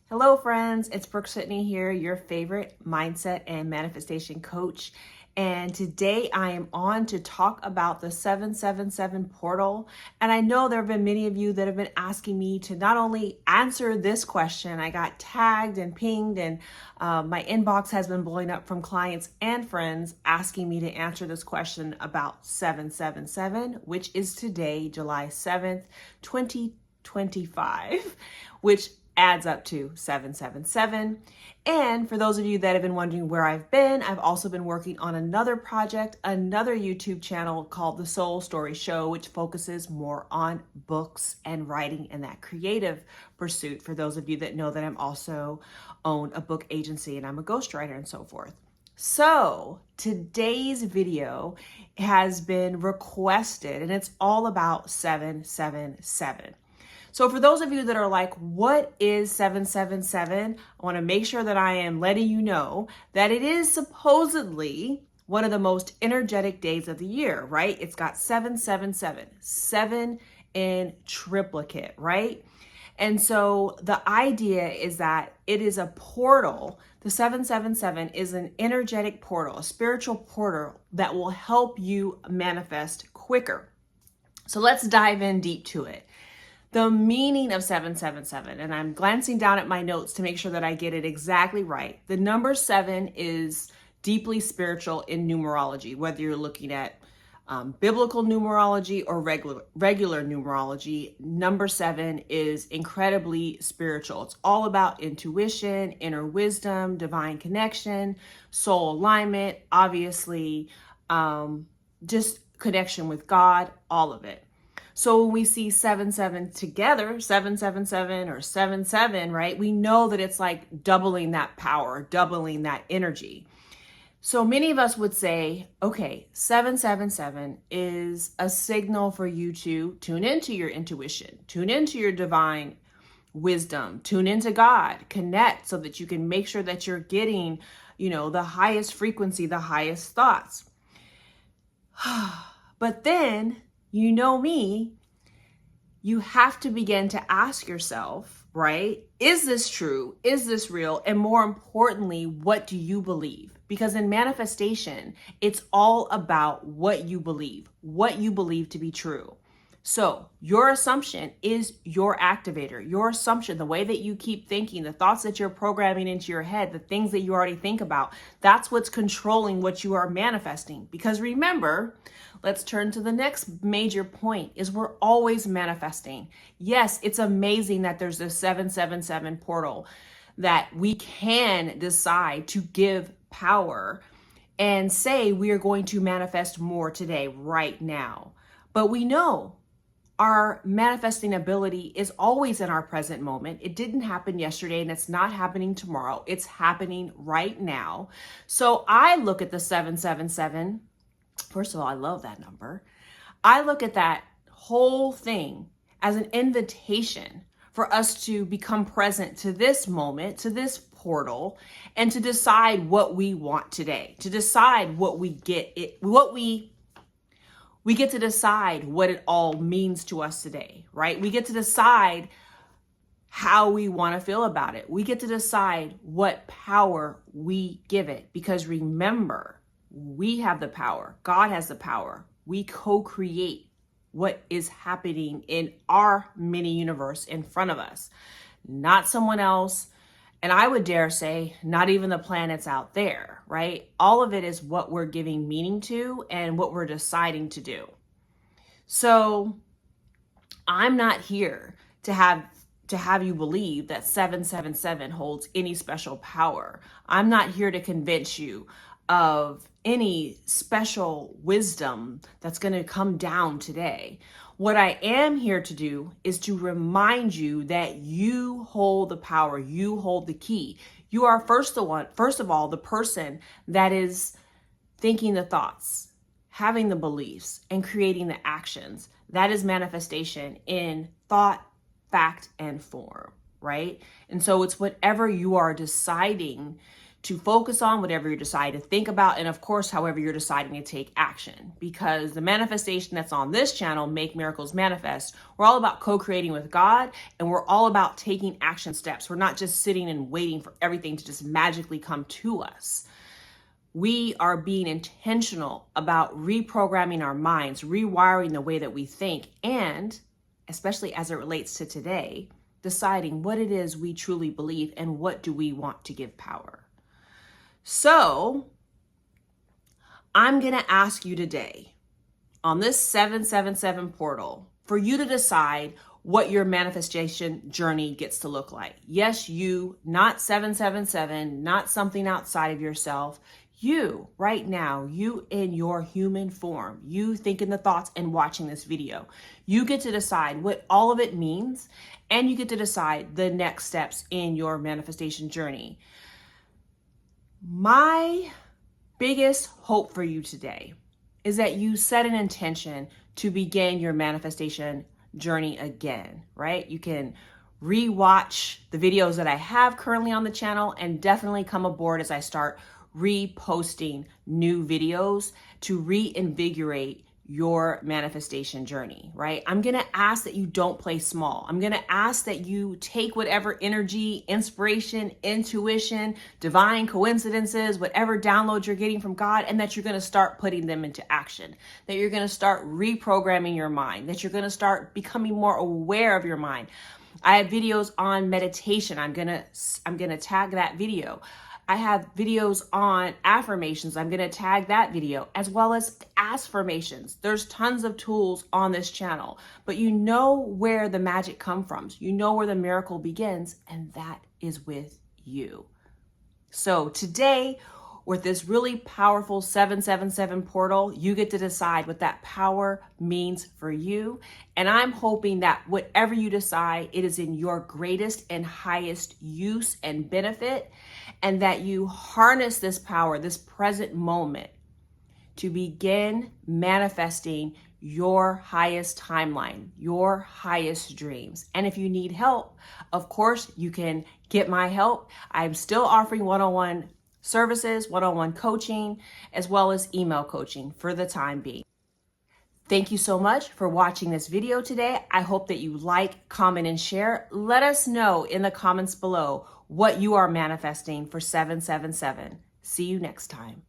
Hello friends, it's Brooke-Sidney here, your favorite mindset and manifestation coach. And today I am on to talk about the 777 portal. And I know there have been many of you that have been asking me to not only answer this question, I got tagged and pinged and my inbox has been blowing up from clients and friends asking me to answer this question about 777, which is today, July 7th, 2025, which adds up to 777. And for those of you that have been wondering where I've also been working on another project, another YouTube channel called The Soul Story Show, which focuses more on books and writing and that creative pursuit. For those of you that know that I'm also own a book agency and I'm a ghostwriter and so forth. So today's video has been requested and it's all about 777. So for those of you that are like, what is 777? I want to make sure that I am letting you know that it is supposedly one of the most energetic days of the year, right? It's got 777, 7 in triplicate, right? And so the idea is that it is a portal. The 777 is an energetic portal, a spiritual portal that will help you manifest quicker. So let's dive in deep to it. The meaning of 777, and I'm glancing down at my notes to make sure that I get it exactly right. The number 7 is deeply spiritual in numerology, whether you're looking at biblical numerology or regular numerology. Number 7 is incredibly spiritual. It's all about intuition, inner wisdom, divine connection, soul alignment, obviously, just connection with God, all of it. So when we see 7-7 together, 777 or 7-7, right? We know that it's like doubling that power, doubling that energy. So many of us would say, okay, 777 is a signal for you to tune into your intuition, tune into your divine wisdom, tune into God, connect so that you can make sure that you're getting, the highest frequency, the highest thoughts. But then, you know me, you have to begin to ask yourself, right? Is this true? Is this real? And more importantly, what do you believe? Because in manifestation, it's all about what you believe to be true. So your assumption is your activator. Your assumption, the way that you keep thinking, the thoughts that you're programming into your head, the things that you already think about, that's what's controlling what you are manifesting. Because remember, let's turn to the next major point is we're always manifesting. Yes, it's amazing that there's this 777 portal that we can decide to give power and say we are going to manifest more today, right now. But we know our manifesting ability is always in our present moment. It didn't happen yesterday and it's not happening tomorrow. It's happening right now. So I look at the 777. First of all, I love that number. I look at that whole thing as an invitation for us to become present to this moment, to this portal, and to decide what we want today, to decide what we get, we get to decide what it all means to us today, right? We get to decide how we want to feel about it. We get to decide what power we give it. Because remember, we have the power. God has the power. We co-create what is happening in our mini universe in front of us, not someone else. And I would dare say, not even the planets out there, right? All of it is what we're giving meaning to and what we're deciding to do. So I'm not here to have you believe that 777 holds any special power. I'm not here to convince you of any special wisdom that's going to come down today. What I am here to do is to remind you that you hold the power, you hold the key. You are first of all, the person that is thinking the thoughts, having the beliefs, and creating the actions. That is manifestation in thought, fact, and form, right? And so it's whatever you are deciding to focus on, whatever you decide to think about, and of course, however you're deciding to take action. Because the manifestation that's on this channel, Make Miracles Manifest, we're all about co-creating with God, and we're all about taking action steps. We're not just sitting and waiting for everything to just magically come to us. We are being intentional about reprogramming our minds, rewiring the way that we think, and especially as it relates to today, deciding what it is we truly believe and what do we want to give power. So I'm going to ask you today on this 777 portal for you to decide what your manifestation journey gets to look like. Yes, you, not 777, not something outside of yourself. You, right now, you in your human form, you thinking the thoughts and watching this video. You get to decide what all of it means, and you get to decide the next steps in your manifestation journey. My biggest hope for you today is that you set an intention to begin your manifestation journey again, right? You can re-watch the videos that I have currently on the channel and definitely come aboard as I start reposting new videos to reinvigorate your manifestation journey, right? I'm going to ask that you don't play small. I'm going to ask that you take whatever energy, inspiration, intuition, divine coincidences, whatever downloads you're getting from God, and that you're going to start putting them into action, that you're going to start reprogramming your mind, that you're going to start becoming more aware of your mind. I have videos on meditation. I'm going to tag that video. I have videos on affirmations. I'm going to tag that video, as well as affirmations. There's tons of tools on this channel, but you know where the magic comes from. You know where the miracle begins, and that is with you. So today, with this really powerful 777 portal, you get to decide what that power means for you. And I'm hoping that whatever you decide, it is in your greatest and highest use and benefit, and that you harness this power, this present moment, to begin manifesting your highest timeline, your highest dreams. And if you need help, of course, you can get my help. I'm still offering one-on-one services, one-on-one coaching, as well as email coaching for the time being. Thank you so much for watching this video today. I hope that you like, comment, and share. Let us know in the comments below what you are manifesting for 777. See you next time.